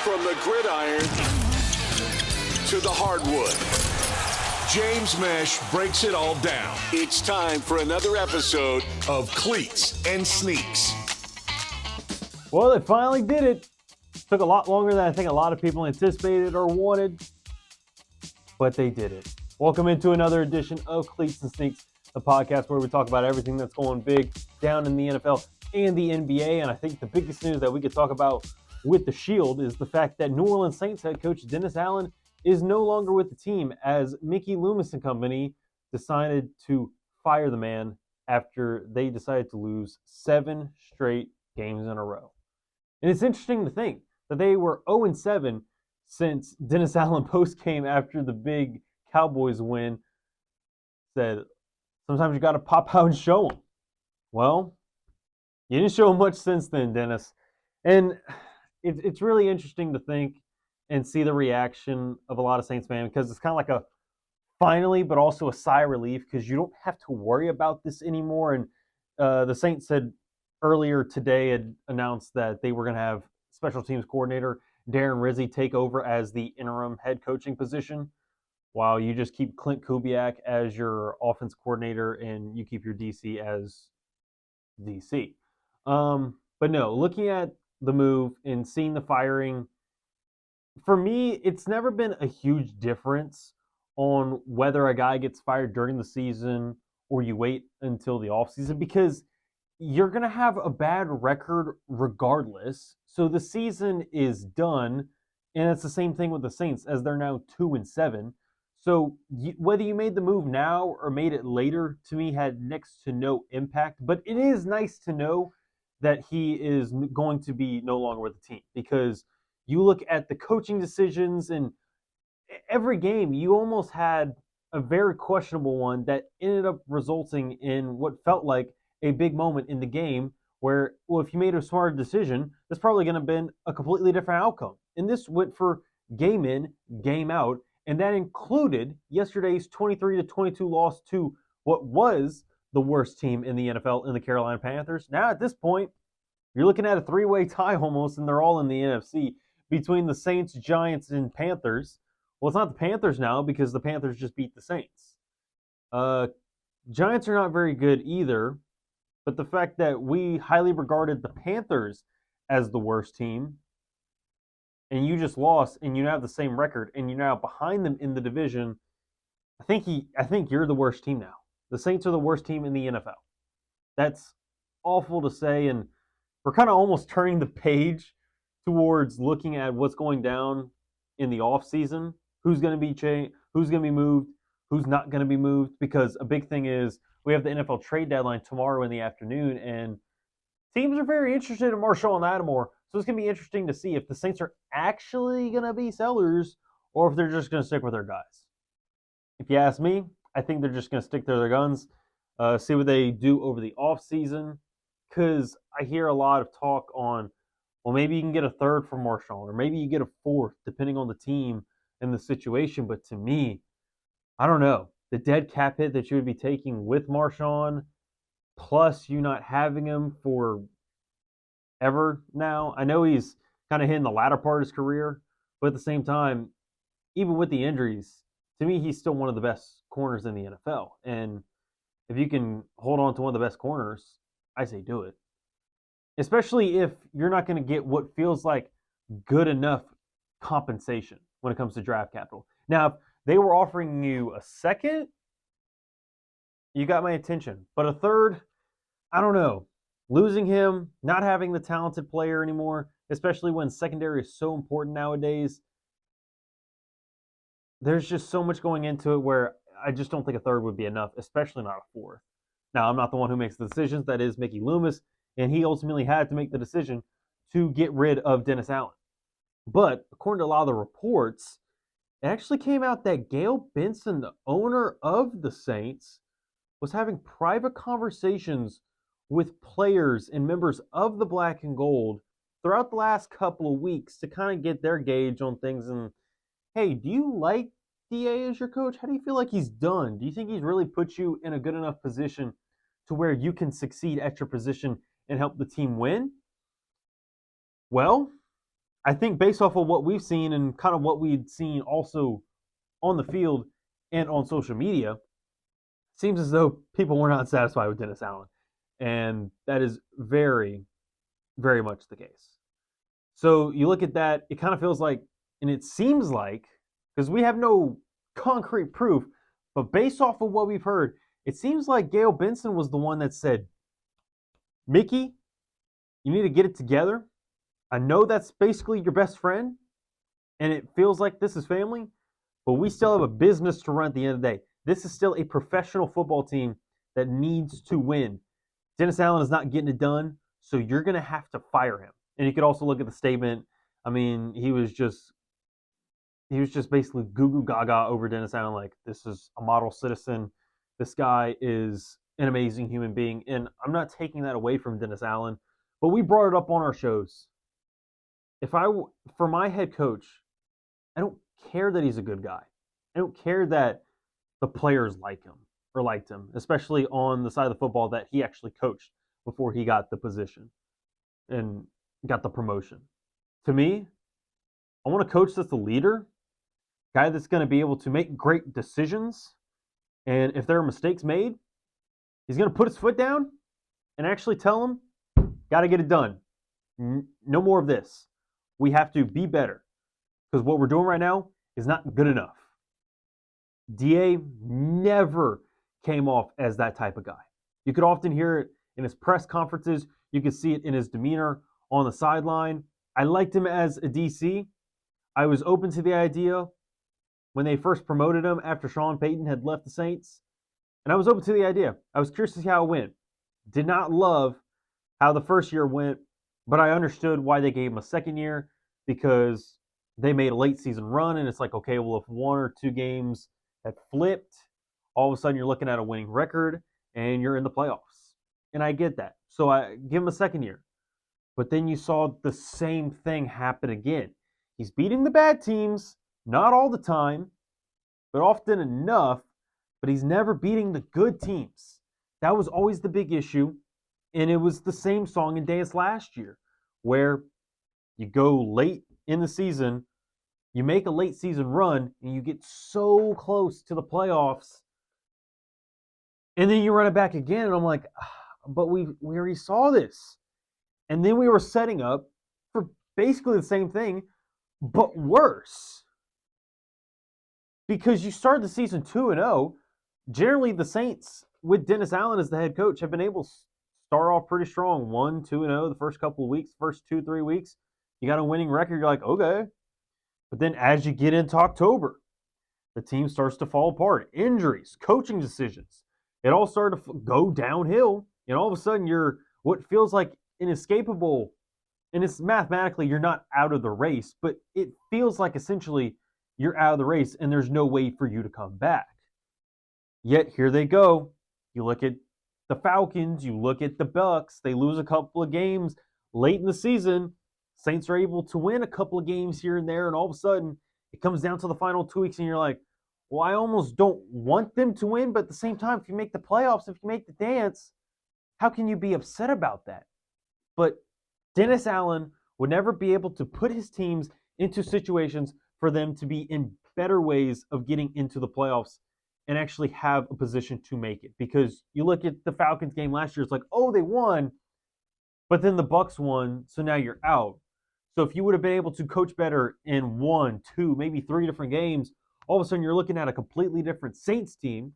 From the gridiron to the hardwood, James Mesh breaks it all down. It's time for another episode of Cleats and Sneaks. Well, they finally did it. Took a lot longer than I think a lot of people anticipated or wanted, but they did it. Welcome into another edition of Cleats and Sneaks, the podcast where we talk about everything that's going big down in the NFL and the NBA. And I think the biggest news that we could talk about with the Shield is the fact that New Orleans Saints head coach Dennis Allen is no longer with the team, as Mickey Loomis and company decided to fire the man after they decided to lose 7 straight games in a row. And it's interesting to think that they were 0-7 since Dennis Allen post-game after the big Cowboys win said, sometimes you got to pop out and show them. Well, you didn't show much since then, Dennis. And it's really interesting to think and see the reaction of a lot of Saints fans, because it's kind of like a finally, but also a sigh of relief, because you don't have to worry about this anymore. And the Saints said earlier today had announced that they were going to have special teams coordinator Darren Rizzi take over as the interim head coaching position, while you just keep Clint Kubiak as your offense coordinator and you keep your DC as DC. But no, looking at the move and seeing the firing, for me, it's never been a huge difference on whether a guy gets fired during the season or you wait until the offseason, because you're going to have a bad record regardless. So the season is done, and it's the same thing with the Saints, as they're now 2-7. So whether you made the move now or made it later, to me, had next to no impact. But it is nice to know that he is going to be no longer with the team, because you look at the coaching decisions, and every game you almost had a very questionable one that ended up resulting in what felt like a big moment in the game where, well, if you made a smarter decision, that's probably going to have been a completely different outcome. And this went for game in, game out, and that included yesterday's 23-22 loss to what was the worst team in the NFL in the Carolina Panthers. Now at this point, you're looking at a 3-way tie almost, and they're all in the NFC between the Saints, Giants, and Panthers. Well, it's not the Panthers now, because the Panthers just beat the Saints. Giants are not very good either, but the fact that we highly regarded the Panthers as the worst team, and you just lost, and you have the same record, and you're now behind them in the division, I think you're the worst team now. The Saints are the worst team in the NFL. That's awful to say, and we're kind of almost turning the page towards looking at what's going down in the offseason. Who's going to be changed? Who's going to be moved? Who's not going to be moved? Because a big thing is we have the NFL trade deadline tomorrow in the afternoon, and teams are very interested in Marshall Lattimore. So it's going to be interesting to see if the Saints are actually going to be sellers or if they're just going to stick with their guys. If you ask me, I think they're just going to stick to their guns, see what they do over the offseason, because I hear a lot of talk on, well, maybe you can get a third from Marshall, or maybe you get a fourth, depending on the team and the situation. But to me, I don't know. The dead cap hit that you would be taking with Marshawn, plus you not having him for ever now. I know he's kind of hitting the latter part of his career, but at the same time, even with the injuries, to me, he's still one of the best corners in the NFL. And if you can hold on to one of the best corners, I say do it. Especially if you're not going to get what feels like good enough compensation when it comes to draft capital. Now, if they were offering you a second, you got my attention. But a third, I don't know. Losing him, not having the talented player anymore, especially when secondary is so important nowadays, there's just so much going into it where I just don't think a third would be enough, especially not a fourth. Now, I'm not the one who makes the decisions. That is Mickey Loomis, and he ultimately had to make the decision to get rid of Dennis Allen. But according to a lot of the reports, it actually came out that Gail Benson, the owner of the Saints, was having private conversations with players and members of the Black and Gold throughout the last couple of weeks to kind of get their gauge on things. And, hey, do you like DA as your coach? How do you feel like he's done? Do you think he's really put you in a good enough position to where you can succeed at your position and help the team win? Well, I think based off of what we've seen and kind of what we'd seen also on the field and on social media, seems as though people were not satisfied with Dennis Allen. And that is very, very much the case. So you look at that, it kind of feels like, and it seems like, because we have no concrete proof, but based off of what we've heard, it seems like Gail Benson was the one that said, Mickey, you need to get it together. I know that's basically your best friend, and it feels like this is family, but we still have a business to run at the end of the day. This is still a professional football team that needs to win. Dennis Allen is not getting it done, so you're going to have to fire him. And you could also look at the statement. I mean, he was just basically goo goo gaga over Dennis Allen, like, this is a model citizen. This guy is an amazing human being. And I'm not taking that away from Dennis Allen, but we brought it up on our shows. For my head coach, I don't care that he's a good guy. I don't care that the players like him or liked him, especially on the side of the football that he actually coached before he got the position and got the promotion. To me, I want a coach that's a leader, guy that's going to be able to make great decisions, and if there are mistakes made, he's going to put his foot down and actually tell them, got to get it done. No more of this. We have to be better because what we're doing right now is not good enough. DA never came off as that type of guy. You could often hear it in his press conferences. You could see it in his demeanor on the sideline. I liked him as a DC. I was open to the idea when they first promoted him after Sean Payton had left the Saints. And I was open to the idea. I was curious to see how it went. Did not love how the first year went, but I understood why they gave him a second year because they made a late season run, and it's like, okay, well, if one or two games had flipped, all of a sudden you're looking at a winning record and you're in the playoffs. And I get that. So I give him a second year. But then you saw the same thing happen again. He's beating the bad teams, not all the time, but often enough, but he's never beating the good teams. That was always the big issue. And it was the same song and dance last year, where you go late in the season, you make a late season run, and you get so close to the playoffs, and then you run it back again, and I'm like, but we already saw this. And then we were setting up for basically the same thing, but worse. Because you start the season 2-0, generally the Saints, with Dennis Allen as the head coach, have been able to start off pretty strong. 1-2-0 the first couple of weeks, first 2-3 weeks. You got a winning record, you're like, okay. But then as you get into October, the team starts to fall apart. Injuries, coaching decisions. It all started to go downhill. And all of a sudden, you're what feels like inescapable. And it's mathematically, you're not out of the race, but it feels like essentially you're out of the race and there's no way for you to come back. Yet here they go. You look at the Falcons, you look at the Bucks, they lose a couple of games late in the season. Saints are able to win a couple of games here and there, and all of a sudden it comes down to the final 2 weeks, and you're like, well, I almost don't want them to win, but at the same time, if you make the playoffs, if you make the dance, how can you be upset about that? But Dennis Allen would never be able to put his teams into situations for them to be in better ways of getting into the playoffs and actually have a position to make it. Because you look at the Falcons game last year, it's like, oh, they won, but then the Bucks won, so now you're out. So if you would have been able to coach better in 1, 2, maybe 3 different games, all of a sudden you're looking at a completely different Saints team.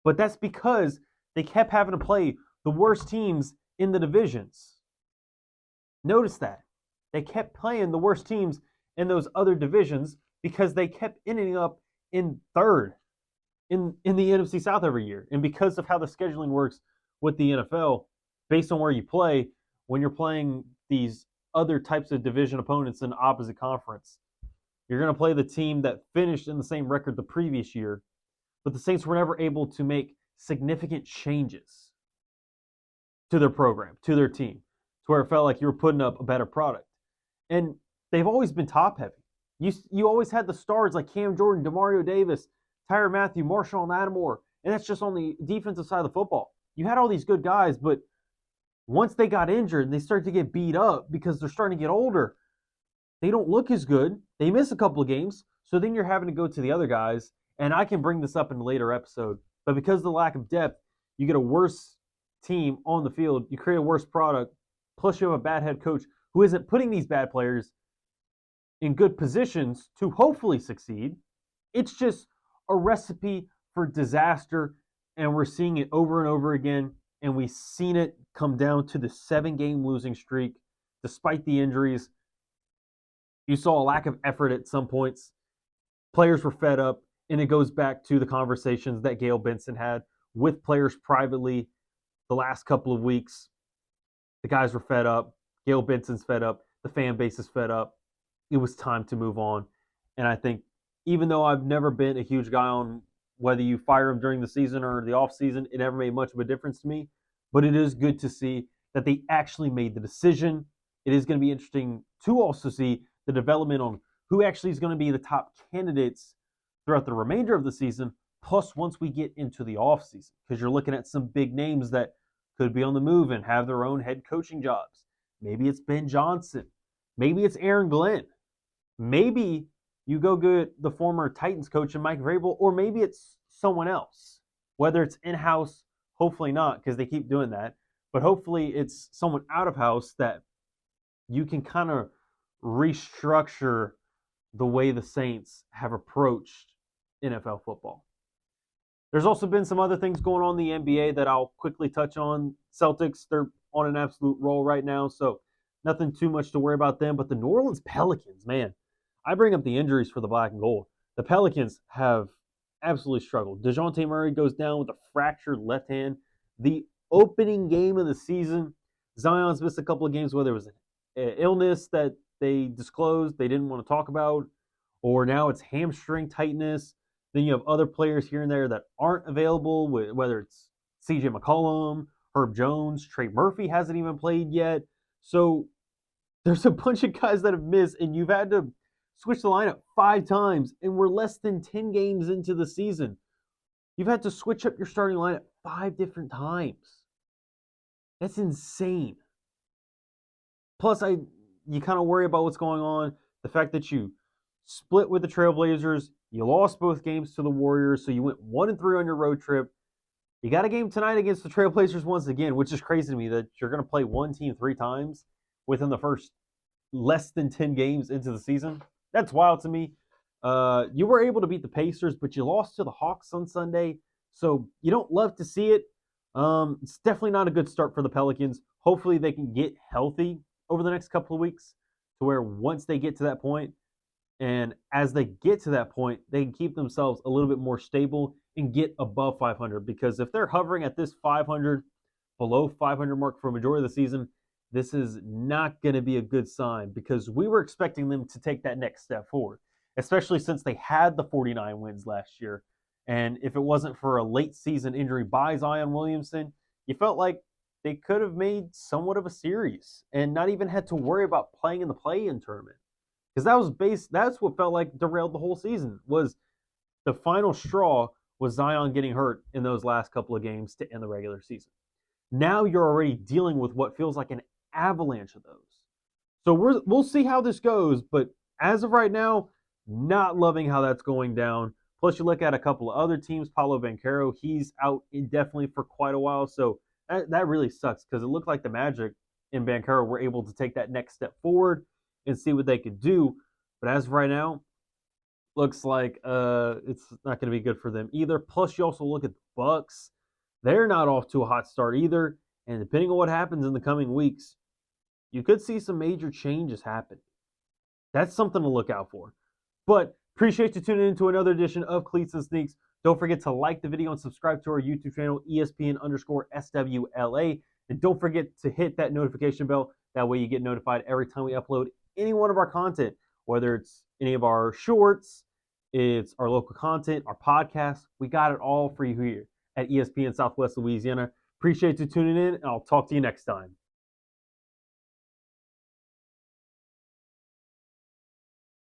But that's because they kept having to play the worst teams in the divisions. Notice that. They kept playing the worst teams in those other divisions because they kept ending up in third in the NFC South every year. And because of how the scheduling works with the NFL, based on where you play, when you're playing these other types of division opponents in the opposite conference, you're going to play the team that finished in the same record the previous year. But the Saints were never able to make significant changes to their program, to their team, to where it felt like you were putting up a better product. And they've always been top heavy. You always had the stars like Cam Jordan, Demario Davis, Tyrann Mathieu, Marshawn Lattimore, and that's just on the defensive side of the football. You had all these good guys, but once they got injured and they started to get beat up because they're starting to get older, they don't look as good. They miss a couple of games. So then you're having to go to the other guys. And I can bring this up in a later episode. But because of the lack of depth, you get a worse team on the field. You create a worse product. Plus, you have a bad head coach who isn't putting these bad players in good positions to hopefully succeed. It's just a recipe for disaster. And we're seeing it over and over again. And we've seen it come down to the 7-game losing streak despite the injuries. You saw a lack of effort at some points. Players were fed up, and it goes back to the conversations that Gayle Benson had with players privately the last couple of weeks. The guys were fed up. Gayle Benson's fed up. The fan base is fed up. It was time to move on. And I think even though I've never been a huge guy on whether you fire him during the season or the offseason, it never made much of a difference to me. But it is good to see that they actually made the decision. It is going to be interesting to also see the development on who actually is going to be the top candidates throughout the remainder of the season, plus once we get into the offseason, because you're looking at some big names that could be on the move and have their own head coaching jobs. Maybe it's Ben Johnson. Maybe it's Aaron Glenn. Maybe you go get the former Titans coach and Mike Vrabel, or maybe it's someone else. Whether it's in-house, hopefully not, because they keep doing that, but hopefully it's someone out of house that you can kind of restructure the way the Saints have approached NFL football. There's also been some other things going on in the NBA that I'll quickly touch on. Celtics, they're on an absolute roll right now, so nothing too much to worry about them. But the New Orleans Pelicans, man, I bring up the injuries for the black and gold. The Pelicans have absolutely struggled. DeJounte Murray goes down with a fractured left hand. The opening game of the season, Zion's missed a couple of games, whether it was an illness that they disclosed they didn't want to talk about, or now it's hamstring tightness. Then you have other players here and there that aren't available, whether it's CJ McCollum, Herb Jones, Trey Murphy hasn't even played yet. So there's a bunch of guys that have missed, and you've had to switch the lineup 5 times, and we're less than 10 games into the season. You've had to switch up your starting lineup 5 different times. That's insane. Plus, you kind of worry about what's going on. The fact that you split with the Trailblazers, you lost both games to the Warriors, so you went 1-3 on your road trip. You got a game tonight against the Trailblazers once again, which is crazy to me that you're going to play one team 3 times within the first less than 10 games into the season. That's wild to me. You were able to beat the Pacers, but you lost to the Hawks on Sunday, so you don't love to see it. It's definitely not a good start for the Pelicans. Hopefully they can get healthy over the next couple of weeks to where once they get to that point, and as they get to that point, they can keep themselves a little bit more stable and get above 500. Because if they're hovering at this 500, below 500 mark for a majority of the season, this is not going to be a good sign, because we were expecting them to take that next step forward, especially since they had the 49 wins last year. And if it wasn't for a late season injury by Zion Williamson, you felt like they could have made somewhat of a series and not even had to worry about playing in the play-in tournament. Because that's what felt like derailed the whole season, was the final straw was Zion getting hurt in those last couple of games to end the regular season. Now you're already dealing with what feels like an avalanche of those. So we'll see how this goes, but as of right now, not loving how that's going down. Plus, you look at a couple of other teams. Paolo Banchero, he's out indefinitely for quite a while, so that really sucks, because it looked like the Magic and Banchero were able to take that next step forward and see what they could do. But as of right now, looks like it's not going to be good for them either. Plus, you also look at the Bucks. They're not off to a hot start either. And depending on what happens in the coming weeks, you could see some major changes happen. That's something to look out for. But appreciate you tuning in to another edition of Cleats and Sneaks. Don't forget to like the video and subscribe to our YouTube channel, ESPN_SWLA. And don't forget to hit that notification bell. That way you get notified every time we upload any one of our content, whether it's any of our shorts, it's our local content, our podcasts. We got it all for you here at ESPN Southwest Louisiana. Appreciate you tuning in, and I'll talk to you next time.